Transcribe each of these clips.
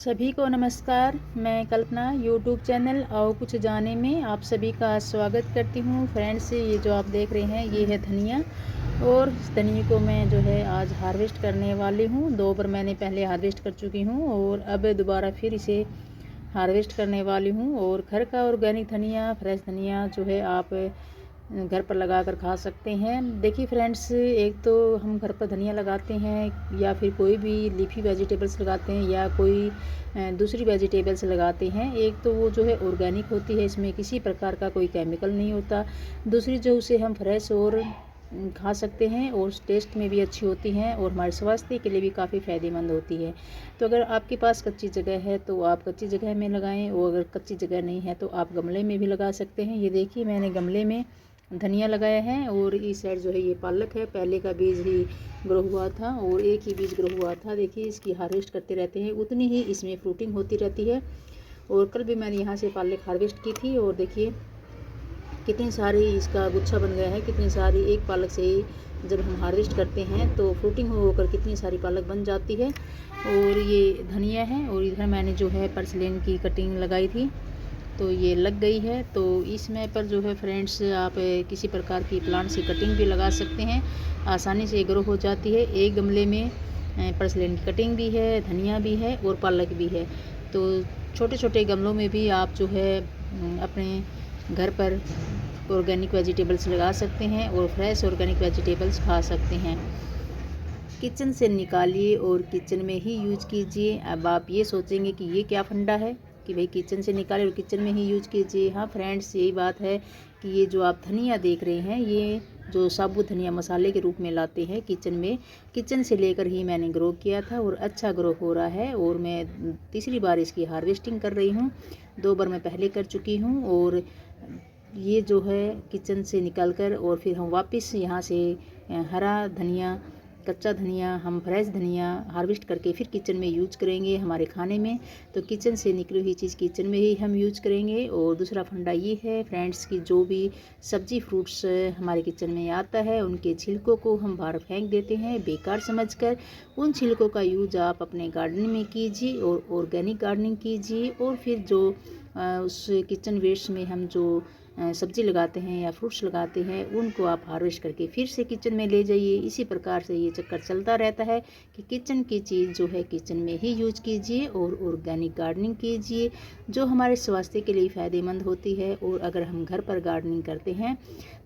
सभी को नमस्कार। मैं कल्पना यूट्यूब चैनल और कुछ जाने में आप सभी का स्वागत करती हूँ। फ्रेंड्स, ये जो आप देख रहे हैं ये है धनिया, और इस धनिया को मैं जो है आज हार्वेस्ट करने वाली हूँ। 2 बार मैंने पहले हार्वेस्ट कर चुकी हूँ और अब दोबारा फिर इसे हार्वेस्ट करने वाली हूँ। और घर का ऑर्गेनिक धनिया, फ्रेश धनिया जो है आप घर पर लगा कर खा सकते हैं। देखिए फ्रेंड्स, एक तो हम घर पर धनिया लगाते हैं या फिर कोई भी लीफी वेजिटेबल्स लगाते हैं या कोई दूसरी वेजिटेबल्स लगाते हैं। एक तो वो जो है ऑर्गेनिक होती है, इसमें किसी प्रकार का कोई केमिकल नहीं होता। दूसरी जो उसे हम फ्रेश और खा सकते हैं और टेस्ट में भी अच्छी होती हैं और हमारे स्वास्थ्य के लिए भी काफ़ी फ़ायदेमंद होती है। तो अगर आपके पास कच्ची जगह है तो आप कच्ची जगह में लगाएं, और अगर कच्ची जगह नहीं है तो आप गमले में भी लगा सकते हैं। ये देखिए, मैंने गमले में धनिया लगाया है और इस साइड जो है ये पालक है। पहले का बीज ही ग्रो हुआ था और एक ही बीज ग्रो हुआ था। देखिए, इसकी हार्वेस्ट करते रहते हैं, उतनी ही इसमें फ्रूटिंग होती रहती है। और कल भी मैंने यहाँ से पालक हार्वेस्ट की थी और देखिए कितनी सारी इसका गुच्छा बन गया है। कितनी सारी एक पालक से ही जब हम हार्वेस्ट करते हैं तो फ्रूटिंग होकर कितनी सारी पालक बन जाती है। और ये धनिया है और इधर मैंने जो है पर्सलेन की कटिंग लगाई थी तो ये लग गई है। तो इसमें पर जो है फ्रेंड्स, आप किसी प्रकार की प्लांट से कटिंग भी लगा सकते हैं, आसानी से ग्रो हो जाती है। एक गमले में पर्सलेन की कटिंग भी है, धनिया भी है और पालक भी है। तो छोटे छोटे गमलों में भी आप जो है अपने घर पर ऑर्गेनिक वेजिटेबल्स लगा सकते हैं और फ्रेश ऑर्गेनिक वेजिटेबल्स खा सकते हैं। किचन से निकालिए और किचन में ही यूज कीजिए। अब आप ये सोचेंगे कि ये क्या फंडा है कि भाई किचन से निकाले और किचन में ही यूज कीजिए। हाँ फ्रेंड्स, यही बात है कि ये जो आप धनिया देख रहे हैं, ये जो साबुत धनिया मसाले के रूप में लाते हैं किचन में, किचन से लेकर ही मैंने ग्रो किया था और अच्छा ग्रो हो रहा है। और मैं तीसरी बार इसकी हार्वेस्टिंग कर रही हूँ। 2 बार मैं पहले कर चुकी हूँ। और ये जो है किचन से निकल कर और फिर हम वापस यहाँ से हरा धनिया, कच्चा धनिया, हम फ्रेश धनिया हार्वेस्ट करके फिर किचन में यूज करेंगे हमारे खाने में। तो किचन से निकली हुई चीज़ किचन में ही हम यूज करेंगे। और दूसरा फंडा ये है फ्रेंड्स कि जो भी सब्जी फ्रूट्स हमारे किचन में आता है उनके छिलकों को हम बाहर फेंक देते हैं बेकार समझकर। उन छिलकों का यूज आप अपने गार्डन में कीजिए और ऑर्गेनिक गार्डनिंग कीजिए। और फिर जो उस किचन वेस्ट में हम जो सब्ज़ी लगाते हैं या फ्रूट्स लगाते हैं उनको आप हार्वेस्ट करके फिर से किचन में ले जाइए। इसी प्रकार से ये चक्कर चलता रहता है कि किचन की चीज़ जो है किचन में ही यूज कीजिए और ऑर्गेनिक गार्डनिंग कीजिए, जो हमारे स्वास्थ्य के लिए फ़ायदेमंद होती है। और अगर हम घर पर गार्डनिंग करते हैं,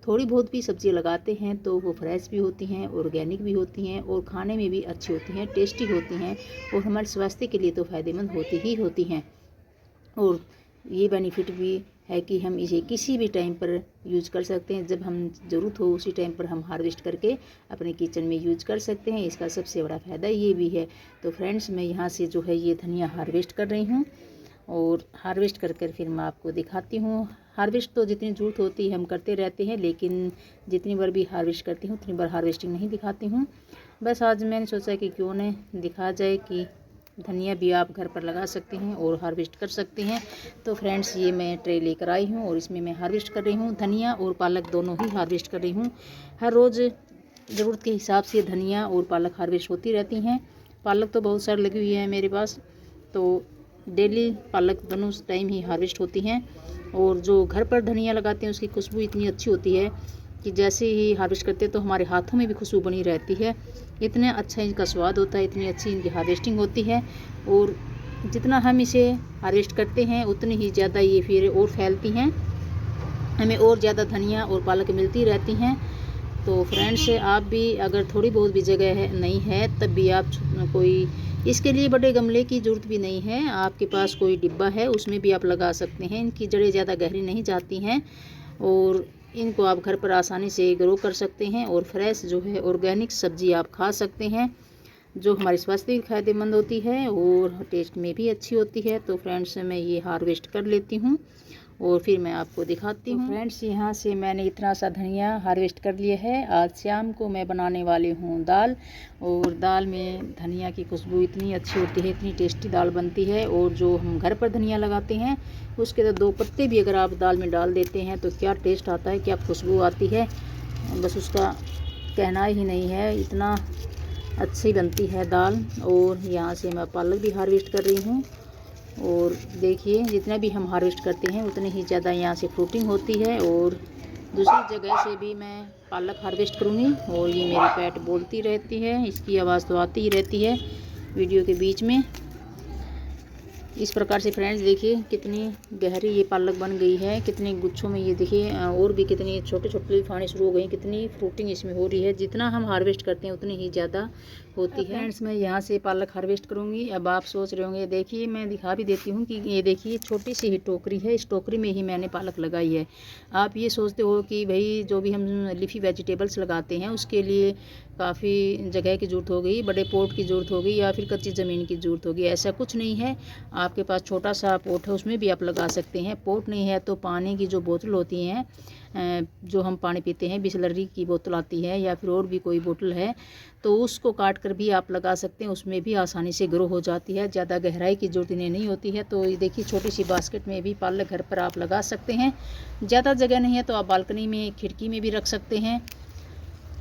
थोड़ी बहुत भी सब्ज़ी लगाते हैं तो वो फ्रेश भी होती हैं, ऑर्गेनिक भी होती हैं और खाने में भी अच्छी होती हैं, टेस्टी होती हैं और हमारे स्वास्थ्य के लिए तो फ़ायदेमंद होती ही होती हैं। और ये बेनिफिट भी है कि हम इसे किसी भी टाइम पर यूज कर सकते हैं। जब हम ज़रूरत हो उसी टाइम पर हम हार्वेस्ट करके अपने किचन में यूज कर सकते हैं। इसका सबसे बड़ा फ़ायदा ये भी है। तो फ्रेंड्स, मैं यहाँ से जो है ये धनिया हार्वेस्ट कर रही हूँ और हार्वेस्ट कर कर फिर मैं आपको दिखाती हूँ। हार्वेस्ट तो जितनी ज़रूरत होती है हम करते रहते हैं, लेकिन जितनी बार भी हार्वेस्ट करती हूँ उतनी बार हार्वेस्टिंग नहीं दिखाती हूँ। बस आज मैंने सोचा कि क्यों न दिखा जाए कि धनिया भी आप घर पर लगा सकते हैं और हार्वेस्ट कर सकते हैं। तो फ्रेंड्स, ये मैं ट्रे लेकर आई हूँ और इसमें मैं हार्वेस्ट कर रही हूँ। धनिया और पालक दोनों ही हार्वेस्ट कर रही हूँ। हर रोज़ ज़रूरत के हिसाब से धनिया और पालक हार्वेस्ट होती रहती हैं। पालक तो बहुत सारी लगी हुई है मेरे पास, तो डेली पालक दोनों टाइम ही हार्वेस्ट होती हैं। और जो घर पर धनिया लगाते हैं उसकी खुशबू इतनी अच्छी होती है कि जैसे ही हार्वेस्ट करते हैं तो हमारे हाथों में भी खुशबू बनी रहती है। इतना अच्छा इनका स्वाद होता है, इतनी अच्छी इनकी हार्वेस्टिंग होती है। और जितना हम इसे हार्वेस्ट करते हैं उतनी ही ज़्यादा ये फिर और फैलती हैं, हमें और ज़्यादा धनिया और पालक मिलती रहती हैं। तो फ्रेंड्स, आप भी अगर थोड़ी बहुत भी जगह है नहीं है तब भी आप कोई, इसके लिए बड़े गमले की ज़रूरत भी नहीं है, आपके पास कोई डिब्बा है उसमें भी आप लगा सकते हैं। इनकी जड़ें ज़्यादा गहरी नहीं जाती हैं और इनको आप घर पर आसानी से ग्रो कर सकते हैं और फ्रेश जो है ऑर्गेनिक सब्ज़ी आप खा सकते हैं, जो हमारे स्वास्थ्य भी फायदेमंद होती है और टेस्ट में भी अच्छी होती है। तो फ्रेंड्स, मैं ये हार्वेस्ट कर लेती हूँ और फिर मैं आपको दिखाती हूँ। फ्रेंड्स, यहाँ से मैंने इतना सा धनिया हार्वेस्ट कर लिया है। आज शाम को मैं बनाने वाली हूँ दाल, और दाल में धनिया की खुशबू इतनी अच्छी होती है, इतनी टेस्टी दाल बनती है। और जो हम घर पर धनिया लगाते हैं उसके तो 2 पत्ते भी अगर आप दाल में डाल देते हैं तो क्या टेस्ट आता है, क्या खुशबू आती है, बस उसका कहना ही नहीं है। इतना अच्छी बनती है दाल। और यहाँ से मैं पालक भी हार्वेस्ट कर रही हूँ और देखिए जितना भी हम हार्वेस्ट करते हैं उतनी ही ज़्यादा यहाँ से फ्रूटिंग होती है। और दूसरी जगह से भी मैं पालक हार्वेस्ट करूँगी। और ये मेरी पेट बोलती रहती है, इसकी आवाज़ तो आती ही रहती है वीडियो के बीच में। इस प्रकार से फ्रेंड्स देखिए कितनी गहरी ये पालक बन गई है, कितने गुच्छों में। ये देखिए और भी कितनी छोटे छोटे लीफ आने शुरू हो गई, कितनी फ्रूटिंग इसमें हो रही है। जितना हम हार्वेस्ट करते हैं उतनी ही ज़्यादा होती है। फ्रेंड्स मैं यहाँ से पालक हार्वेस्ट करूँगी। अब आप सोच रहे होंगे, देखिए मैं दिखा भी देती हूँ कि ये देखिए छोटी सी ही टोकरी है, इस टोकरी में ही मैंने पालक लगाई है। आप ये सोचते हो कि भाई जो भी हम लीफी वेजिटेबल्स लगाते हैं उसके लिए काफ़ी जगह की ज़रूरत होगी, बड़े पोट की ज़रूरत होगी या फिर कच्ची ज़मीन की ज़रूरत होगी। ऐसा कुछ नहीं है, आपके पास छोटा सा पोट है उसमें भी आप लगा सकते हैं। पोट नहीं है तो पानी की जो बोतल होती हैं, जो हम पानी पीते हैं, बिसलरी की बोतल आती है या फिर और भी कोई बोतल है, तो उसको काट कर भी आप लगा सकते हैं। उसमें भी आसानी से ग्रो हो जाती है, ज़्यादा गहराई की ज़रूरत इन्हें नहीं होती है। तो ये देखिए छोटी सी बास्केट में भी पालक घर पर आप लगा सकते हैं। ज़्यादा जगह नहीं है तो आप बालकनी में, खिड़की में भी रख सकते हैं।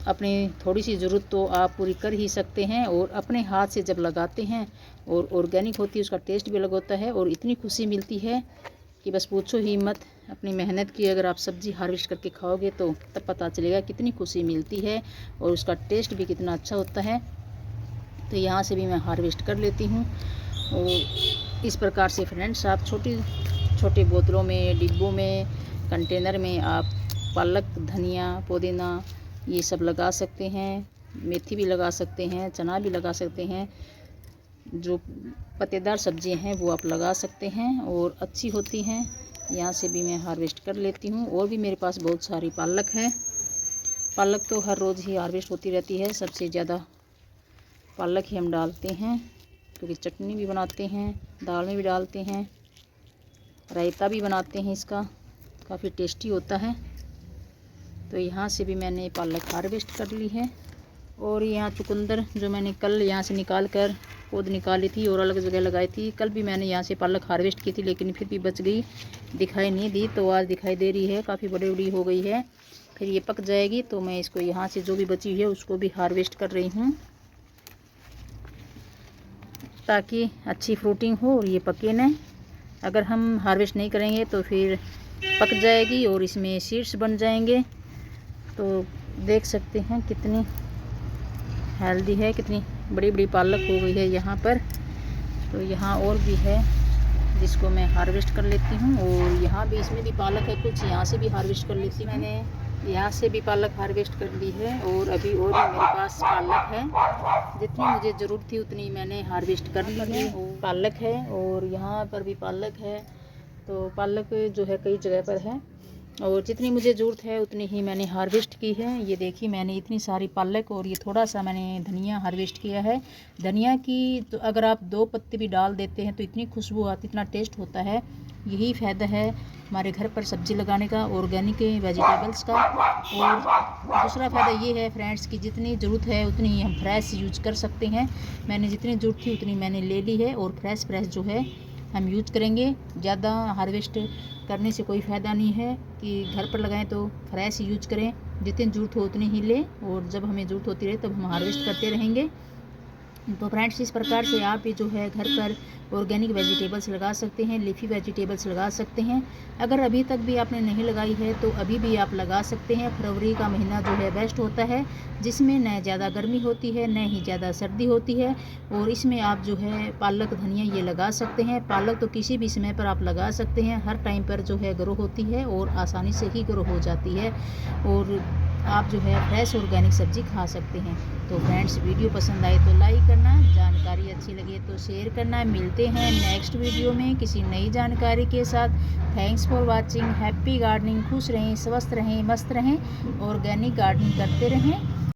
अपनी थोड़ी सी ज़रूरत तो आप पूरी कर ही सकते हैं। और अपने हाथ से जब लगाते हैं और ऑर्गेनिक होती है, उसका टेस्ट भी अलग होता है और इतनी खुशी मिलती है कि बस पूछो ही मत। अपनी मेहनत की अगर आप सब्ज़ी हार्वेस्ट करके खाओगे तो तब पता चलेगा कितनी खुशी मिलती है और उसका टेस्ट भी कितना अच्छा होता है। तो यहाँ से भी मैं हार्वेस्ट कर लेती हूँ। और इस प्रकार से फ्रेंड्स आप छोटी छोटी बोतलों में, डिब्बों में, कंटेनर में आप पालक, धनिया, पुदीना ये सब लगा सकते हैं। मेथी भी लगा सकते हैं, चना भी लगा सकते हैं। जो पत्तेदार सब्जियां हैं वो आप लगा सकते हैं और अच्छी होती हैं। यहाँ से भी मैं हार्वेस्ट कर लेती हूँ। और भी मेरे पास बहुत सारी पालक है। पालक तो हर रोज़ ही हार्वेस्ट होती रहती है। सबसे ज़्यादा पालक ही हम डालते हैं क्योंकि चटनी भी बनाते हैं, दाल में भी डालते हैं, रायता भी बनाते हैं, इसका काफ़ी टेस्टी होता है। तो यहाँ से भी मैंने पालक हार्वेस्ट कर ली है। और यहाँ चुकंदर जो मैंने कल यहाँ से निकाल कर पौध निकाली थी और अलग जगह लगाई थी, कल भी मैंने यहाँ से पालक हार्वेस्ट की थी लेकिन फिर भी बच गई, दिखाई नहीं दी। तो आज दिखाई दे रही है, काफ़ी बड़ी बड़ी हो गई है। फिर ये पक जाएगी तो मैं इसको यहाँ से जो भी बची हुई है उसको भी हार्वेस्ट कर रही हूँ ताकि अच्छी फ्रूटिंग हो और ये पके न। अगर हम हार्वेस्ट नहीं करेंगे तो फिर पक जाएगी और इसमें सीड्स बन जाएंगे। तो देख सकते हैं कितनी हेल्दी है, कितनी बड़ी बड़ी पालक हो गई है यहाँ पर। तो यहाँ और भी है जिसको मैं हार्वेस्ट कर लेती हूँ। और यहाँ भी, इसमें भी पालक है कुछ, यहाँ से भी हार्वेस्ट कर लेती हूँ। मैंने यहाँ से भी पालक हार्वेस्ट कर ली है और अभी और भी मेरे पास पालक है। जितनी मुझे ज़रूरत थी उतनी मैंने हार्वेस्ट कर ली है। पालक है और यहाँ पर भी पालक है। तो पालक जो है कई जगह पर है और जितनी मुझे ज़रूरत है उतनी ही मैंने हार्वेस्ट की है। ये देखिए मैंने इतनी सारी पालक और ये थोड़ा सा मैंने धनिया हार्वेस्ट किया है। धनिया की तो अगर आप 2 पत्ते भी डाल देते हैं तो इतनी खुशबू आती, इतना टेस्ट होता है। यही फ़ायदा है हमारे घर पर सब्ज़ी लगाने का, ऑर्गेनिक वेजिटेबल्स का। और दूसरा फ़ायदा ये है फ्रेंड्स कि जितनी ज़रूरत है उतनी ही हम फ्रेश यूज कर सकते हैं। मैंने जितनी ज़रूरत थी उतनी मैंने ले ली है और फ्रेश जो है हम यूज करेंगे। ज़्यादा हार्वेस्ट करने से कोई फ़ायदा नहीं है कि घर पर लगाएं, तो फ्रेश यूज करें। जितनी ज़रूरत हो उतनी ही लें और जब हमें ज़रूरत होती रहे तब हम हार्वेस्ट करते रहेंगे। तो फ्रेंड्स इस प्रकार से आप भी जो है घर पर ऑर्गेनिक वेजिटेबल्स लगा सकते हैं, लीफी वेजिटेबल्स लगा सकते हैं। अगर अभी तक भी आपने नहीं लगाई है तो अभी भी आप लगा सकते हैं। फरवरी का महीना जो है बेस्ट होता है, जिसमें न ज़्यादा गर्मी होती है न ही ज़्यादा सर्दी होती है। और इसमें आप जो है पालक, धनिया ये लगा सकते हैं। पालक तो किसी भी समय पर आप लगा सकते हैं, हर टाइम पर जो है ग्रो होती है और आसानी से ही ग्रो हो जाती है और आप जो है फ्रेश ऑर्गेनिक सब्ज़ी खा सकते हैं। तो फ्रेंड्स वीडियो पसंद आए तो लाइक करना, जानकारी अच्छी लगे तो शेयर करना। मिलते हैं नेक्स्ट वीडियो में किसी नई जानकारी के साथ। Thanks for watching. Happy gardening. खुश रहें, स्वस्थ रहें, मस्त रहें, ऑर्गेनिक गार्डनिंग करते रहें।